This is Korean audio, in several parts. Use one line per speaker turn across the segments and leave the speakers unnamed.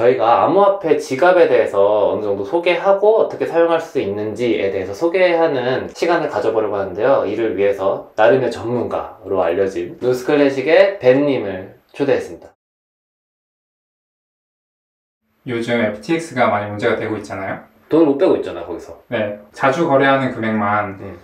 저희가 암호화폐 지갑에 대해서 어느 정도 소개하고 어떻게 사용할 수 있는지에 대해서 소개하는 시간을 가져보려고 하는데요. 이를 위해서 나름의 전문가로 알려진 누스클래식의 벤님을 초대했습니다.
요즘 FTX가 많이 문제가 되고 있잖아요.
돈을 못 빼고 있잖아, 거기서.
네, 자주 거래하는 금액만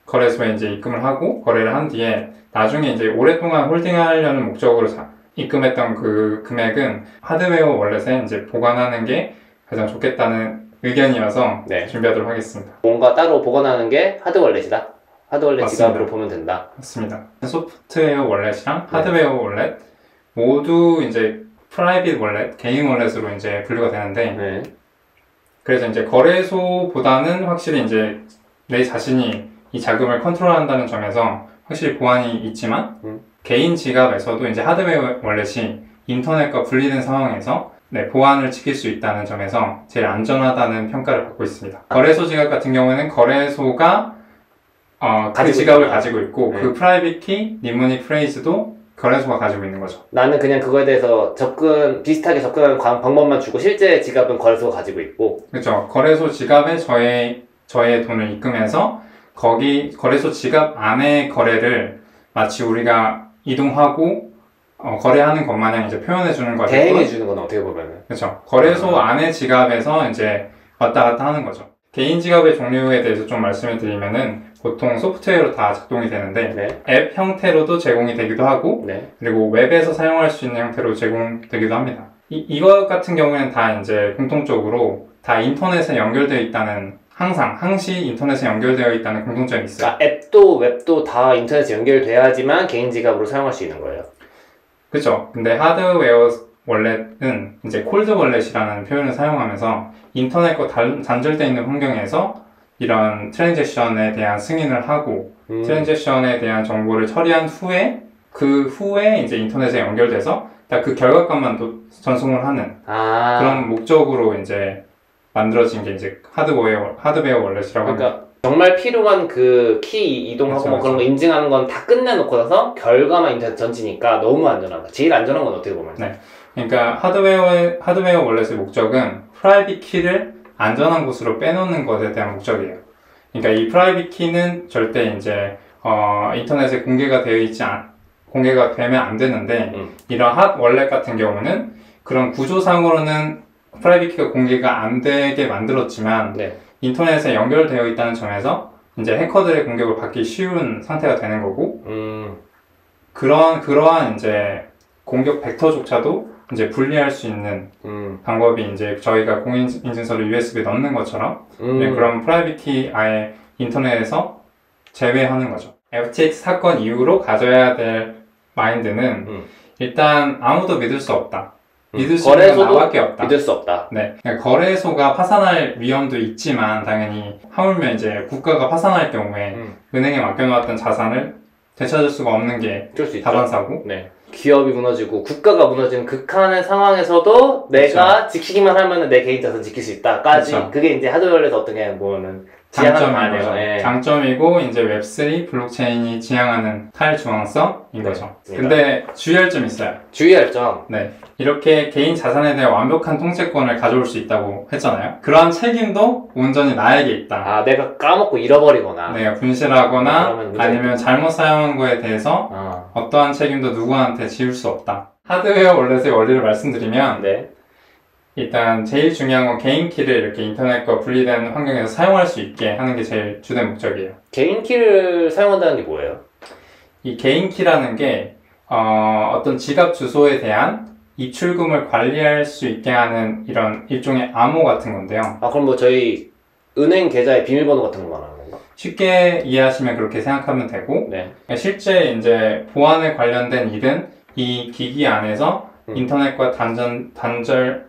거래소에 이제 입금을 하고 거래를 한 뒤에 나중에 이제 오랫동안 홀딩하려는 목적으로 입금했던 그 금액은 하드웨어 월렛에 이제 보관하는 게 가장 좋겠다는 의견이어서
네.
준비하도록 하겠습니다.
뭔가 따로 보관하는 게 하드월렛이다? 하드월렛
맞습니다.
지갑으로 보면 된다.
맞습니다. 소프트웨어 월렛이랑 하드웨어 월렛 모두 이제 프라이빗 월렛, 개인 월렛으로 이제 분류가 되는데 그래서 이제 거래소보다는 확실히 이제 내 자신이 이 자금을 컨트롤한다는 점에서 확실히 보안이 있지만 개인 지갑에서도 이제 하드웨어 월렛이 인터넷과 분리된 상황에서 보안을 지킬 수 있다는 점에서 제일 안전하다는 평가를 받고 있습니다. 거래소 지갑 같은 경우에는 거래소가 그 지갑을 가지고 있고 그 프라이빗 키, 니모닉 프레이즈도 거래소가 가지고 있는 거죠.
나는 그냥 그거에 대해서 비슷하게 접근하는 방법만 주고 실제 지갑은 거래소가 가지고 있고.
그렇죠. 거래소 지갑에 저의 돈을 입금해서 거기 거래소 지갑 안에 거래를 마치 우리가 이동하고 거래하는 것 마냥 이제 표현해 주는 거죠.
대행해 주는 건 어떻게 보면은.
그렇죠. 거래소 안에 지갑에서 이제 왔다 갔다 하는 거죠. 개인 지갑의 종류에 대해서 좀 말씀을 드리면은 보통 소프트웨어로 다 작동이 되는데 앱 형태로도 제공이 되기도 하고 그리고 웹에서 사용할 수 있는 형태로 제공되기도 합니다. 이것 같은 경우에는 다 이제 공통적으로 다 인터넷에 연결되어 있다는 항시 인터넷에 연결되어 있다는 공통점이 있어요.
그러니까 앱도 웹도 다 인터넷에 연결돼야지만 개인 지갑으로 사용할 수 있는 거예요.
그렇죠. 근데 하드웨어 월렛은 이제 콜드 월렛이라는 표현을 사용하면서 인터넷과 단절되어 있는 환경에서 이런 트랜잭션에 대한 승인을 하고 트랜잭션에 대한 정보를 처리한 후에 그 후에 이제 인터넷에 연결돼서 딱 그 결과값만 또 전송을 하는 그런 목적으로 이제 만들어진 게 이제 하드웨어 월렛이라고 합니다.
정말 필요한 그 키 이동하고 뭐 그런 거 인증하는 건 다 끝내놓고 나서 결과만 인터넷 던지니까 너무 안전하다. 제일 안전한 건 어떻게 보면?
그러니까 하드웨어 월렛의 목적은 프라이빗 키를 안전한 곳으로 빼놓는 것에 대한 목적이에요. 그러니까 이 프라이빗 키는 절대 이제 인터넷에 공개가 되면 안 되는데 이런 핫 월렛 같은 경우는 그런 구조상으로는 프라이빗 키가 공개가 안 되게 만들었지만 인터넷에 연결되어 있다는 점에서 이제 해커들의 공격을 받기 쉬운 상태가 되는 거고 그러한 이제 공격 벡터조차도 이제 분리할 수 있는 방법이 이제 저희가 공인인증서를 USB에 넣는 것처럼 그런 프라이빗 키 아예 인터넷에서 제외하는 거죠. FTX 사건 이후로 가져야 될 마인드는 일단 아무도 믿을 수 없다. 믿을 수 있는 건 나밖에 없다.
믿을 수 없다.
그러니까 거래소가 파산할 위험도 있지만 당연히 하물며 이제 국가가 파산할 경우에 은행에 맡겨놓았던 자산을 되찾을 수가 없는 게 다반사고
기업이 무너지고 국가가 무너지는 극한의 상황에서도 내가 지키기만 하면 내 개인 자산 지킬 수 있다까지 그게 이제 하드웨어에서 어떻게 보면은
장점이고 이제 웹3 블록체인이 지향하는 탈중앙성인 거죠. 근데 주의할 점이 있어요.
주의할 점?
이렇게 개인 자산에 대한 완벽한 통제권을 가져올 수 있다고 했잖아요. 그러한 책임도 온전히 나에게 있다.
내가 까먹고 잃어버리거나
내가 분실하거나 아니면 잘못 사용한 거에 대해서 어떠한 책임도 누구한테 지울 수 없다. 하드웨어 월렛의 원리를 말씀드리면 일단 제일 중요한 건 개인 키를 이렇게 인터넷과 분리된 환경에서 사용할 수 있게 하는 게 제일 주된 목적이에요.
개인 키를 사용한다는 게 뭐예요?
이 개인 키라는 게 어떤 지갑 주소에 대한 입출금을 관리할 수 있게 하는 이런 일종의 암호 같은 건데요.
그럼 뭐 저희 은행 계좌의 비밀번호 같은 거 말하는 건가?
쉽게 이해하시면 그렇게 생각하면 되고 실제 이제 보안에 관련된 일은 이 기기 안에서 인터넷과 단절된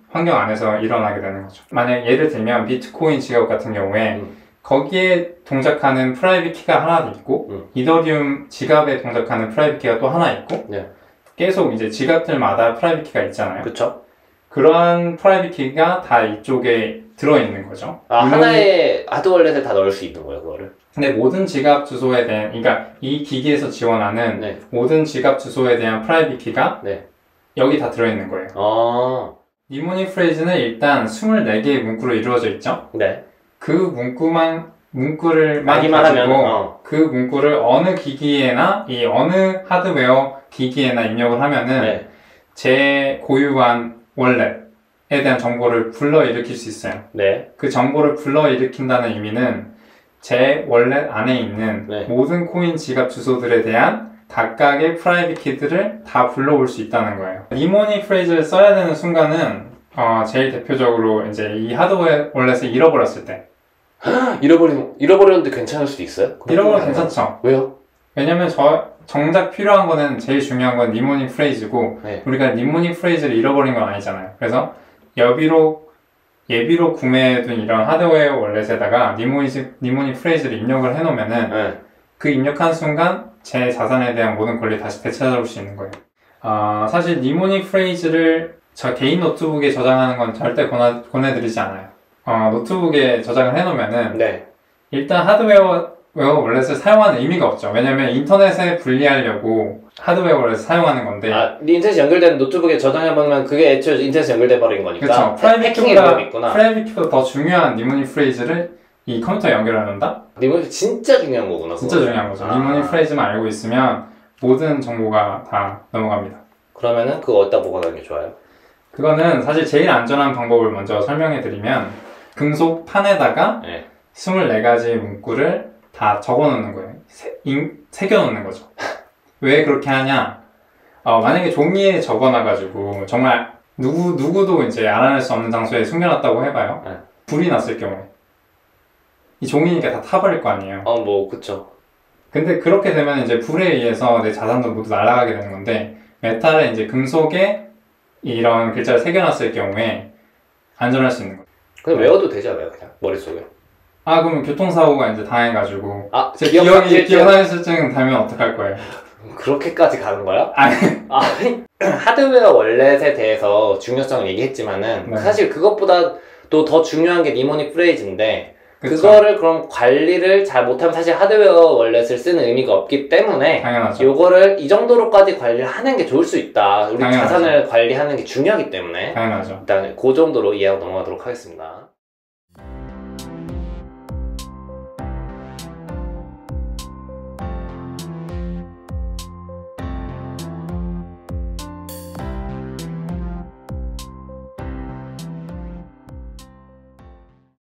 환경 안에서 일어나게 되는 거죠. 만약 예를 들면 비트코인 지갑 같은 경우에 거기에 동작하는 프라이빗 키가 하나 있고 이더리움 지갑에 동작하는 프라이빗 키가 또 하나 있고 계속 이제 지갑들마다 프라이빗 키가 있잖아요.
그쵸?
그러한 프라이빗 키가 다 이쪽에 들어있는 거죠.
하나의 하드월렛에 다 넣을 수 있는 거예요, 그거를?
근데 모든 지갑 주소에 대한, 그러니까 이 기기에서 지원하는 모든 지갑 주소에 대한 프라이빗 키가 여기 다 들어있는 거예요. 니모닉 프레이즈는 일단 24개의 문구로 이루어져 있죠.
네.
그 문구를
말기만
가지고
하면,
그 문구를 어느 기기에나 이 어느 하드웨어 기기에나 입력을 하면은
네.
제 고유한 월렛에 대한 정보를 불러일으킬 수 있어요.
네.
그 정보를 불러일으킨다는 의미는 제 월렛 안에 있는
네.
모든 코인 지갑 주소들에 대한 각각의 프라이빗 키들을 다 불러올 수 있다는 거예요. 니모닉 프레이즈를 써야 되는 순간은 제일 대표적으로 이제 이 하드웨어 월렛을 잃어버렸을 때.
잃어버렸는데 괜찮을 수도 있어요?
잃어버려도 괜찮죠.
왜요?
왜냐면 정작 필요한 거는 제일 중요한 건 니모닉 프레이즈고
네.
우리가 니모닉 프레이즈를 잃어버린 건 아니잖아요. 그래서 예비로 구매해둔 이런 하드웨어 월렛에다가 니모닉 프레이즈를 입력을 해놓으면은
네.
그 입력한 순간 제 자산에 대한 모든 권리 다시 되찾아올 수 있는 거예요. 사실 니모닉 프레이즈를 저 개인 노트북에 저장하는 건 절대 권해드리지 않아요. 노트북에 저장을 해놓으면은
네.
일단 하드웨어 월렛을 사용하는 의미가 없죠. 왜냐면 인터넷에 분리하려고 하드웨어 월렛을 사용하는 건데
인터넷 연결된 노트북에 저장해보면 그게 애초에 인터넷 연결돼 버린 거니까.
그렇죠.
프라이빗
키보다 더 중요한 니모닉 프레이즈를 이 컴퓨터에 연결해 놓는다?
니모닉 진짜 중요한 거구나.
진짜 중요한 거죠. 니모닉 프레이즈만 알고 있으면 모든 정보가 다 넘어갑니다.
그러면은 그거 어디다 보관하는 게 좋아요?
그거는 사실 제일 안전한 방법을 먼저 설명해 드리면 금속 판에다가
네.
24가지 문구를 다 적어 놓는 거예요. 새겨 놓는 거죠. 왜 그렇게 하냐? 만약에 종이에 적어 놔가지고 정말 누구도 이제 알아낼 수 없는 장소에 숨겨놨다고 해봐요.
네.
불이 났을 경우에 이 종이니까 다 타버릴 거 아니에요.
그쵸.
근데 그렇게 되면 이제 불에 의해서 내 자산도 모두 날아가게 되는 건데 메탈에 이제 금속에 이런 글자를 새겨놨을 경우에 안전할 수 있는 거예요.
그냥 외워도 되지 않아요? 그냥 머릿속에.
그러면 교통사고가 이제 당해가지고
기억상실증
기억상실증 달면 어떡할 거예요?
그렇게까지 가는 거야?
아니.
하드웨어 월렛에 대해서 중요성을 얘기했지만은
네.
사실 그것보다 또 더 중요한 게 니모닉 프레이즈인데
그쵸.
그거를 그럼 관리를 잘 못하면 사실 하드웨어 월렛을 쓰는 의미가 없기 때문에
당연하죠.
요거를 이 정도로까지 관리를 하는 게 좋을 수 있다. 우리
당연하죠.
자산을 관리하는 게 중요하기 때문에
당연하죠.
일단 그 정도로 이해하고 넘어가도록 하겠습니다.